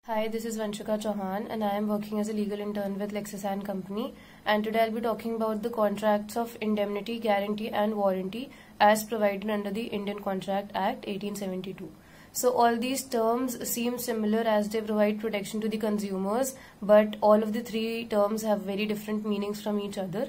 Hi, this is Vanshika Chauhan and I am working as a legal intern with Lexis & Company, and today I'll be talking about the contracts of indemnity, guarantee and warranty as provided under the Indian Contract Act 1872. So all these terms seem similar as they provide protection to the consumers, but all of the three terms have very different meanings from each other.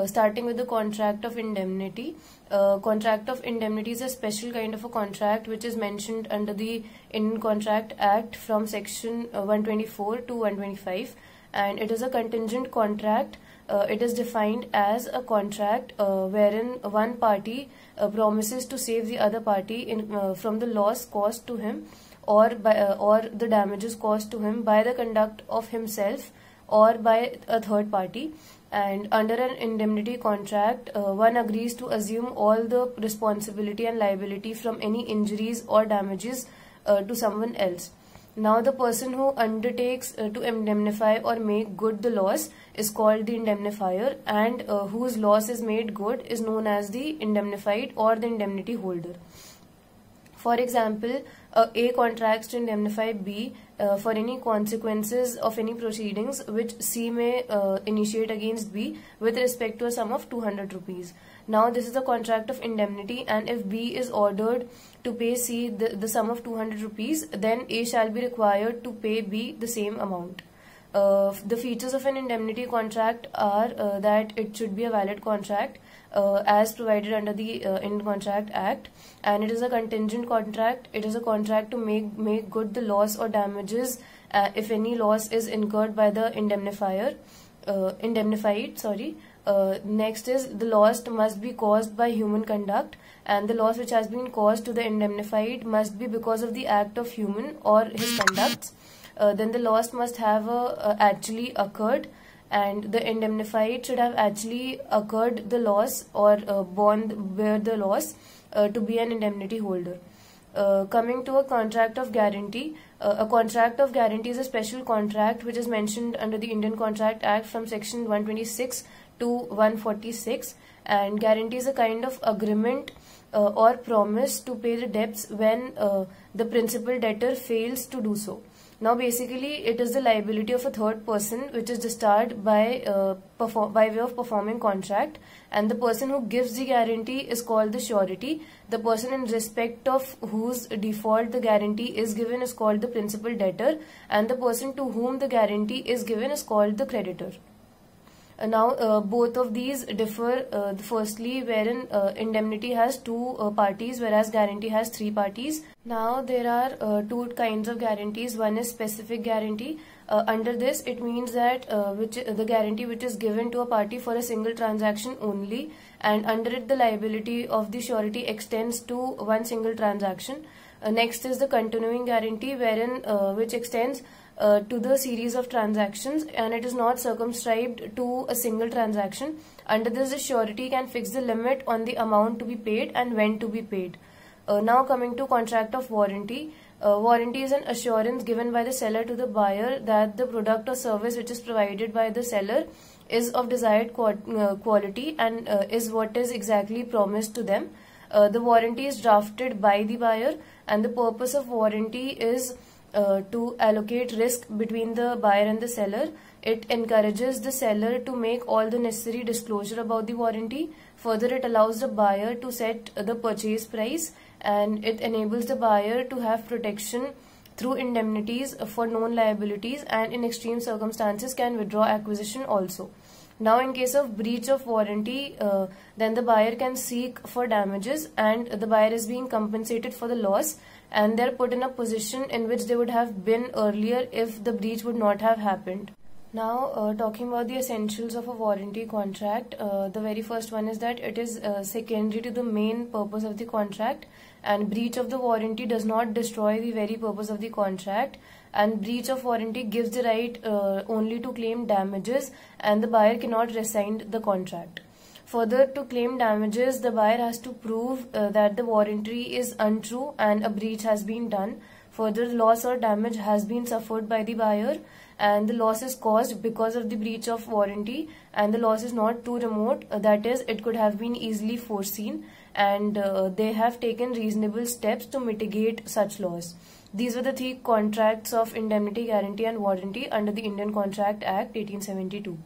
Starting with the contract of indemnity. Contract of indemnity is a special kind of a contract which is mentioned under the Indian Contract Act from section 124 to 125, and it is a contingent contract. It is defined as a contract wherein one party promises to save the other party from the loss caused to him or the damages caused to him by the conduct of himself or by a third party. And under an indemnity contract, one agrees to assume all the responsibility and liability from any injuries or damages to someone else. Now, the person who undertakes to indemnify or make good the loss is called the indemnifier, and whose loss is made good is known as the indemnified or the indemnity holder. For example, A contracts to indemnify B for any consequences of any proceedings which C may initiate against B with respect to a sum of 200 rupees. Now, this is a contract of indemnity, and if B is ordered to pay C the sum of 200 rupees, then A shall be required to pay B the same amount. The features of an indemnity contract are that it should be a valid contract as provided under the Indian Contract Act, and it is a contingent contract. It is a contract to make good the loss or damages if any loss is incurred by the indemnified. Next is the loss must be caused by human conduct, and the loss which has been caused to the indemnified must be because of the act of human or his conducts. Then the loss must have actually occurred, and the indemnified should have actually occurred the loss or bear the loss to be an indemnity holder. Coming to a contract of guarantee. A contract of guarantee is a special contract which is mentioned under the Indian Contract Act from section 126 to 146, and guarantee is a kind of agreement or promise to pay the debts when the principal debtor fails to do so. Now, basically, it is the liability of a third person which is discharged by way of performing contract, and the person who gives the guarantee is called the surety. The person in respect of whose default the guarantee is given is called the principal debtor, and the person to whom the guarantee is given is called the creditor. Now, both of these differ. Firstly, wherein indemnity has two parties, whereas guarantee has three parties. Now, there are two kinds of guarantees. One is specific guarantee. Under this, it means that the guarantee which is given to a party for a single transaction only, and under it the liability of the surety extends to one single transaction. Next is the continuing guarantee, wherein which extends to the series of transactions, and it is not circumscribed to a single transaction. Under this, the surety can fix the limit on the amount to be paid and when to be paid. Now, coming to contract of warranty. Warranty is an assurance given by the seller to the buyer that the product or service which is provided by the seller is of desired quality and is what is exactly promised to them. The warranty is drafted by the buyer, and the purpose of warranty is to allocate risk between the buyer and the seller. It encourages the seller to make all the necessary disclosure about the warranty. Further, it allows the buyer to set the purchase price, and it enables the buyer to have protection through indemnities for known liabilities, and in extreme circumstances can withdraw acquisition also. Now, in case of breach of warranty, then the buyer can seek for damages, and the buyer is being compensated for the loss, and they're put in a position in which they would have been earlier if the breach would not have happened. Now, talking about the essentials of a warranty contract, the very first one is that it is secondary to the main purpose of the contract, and breach of the warranty does not destroy the very purpose of the contract, and breach of warranty gives the right only to claim damages, and the buyer cannot rescind the contract. Further, to claim damages, the buyer has to prove that the warranty is untrue and a breach has been done. Further, loss or damage has been suffered by the buyer, and the loss is caused because of the breach of warranty, and the loss is not too remote, that is, it could have been easily foreseen, and they have taken reasonable steps to mitigate such loss. These were the 3 contracts of indemnity, guarantee and warranty under the Indian Contract Act 1872.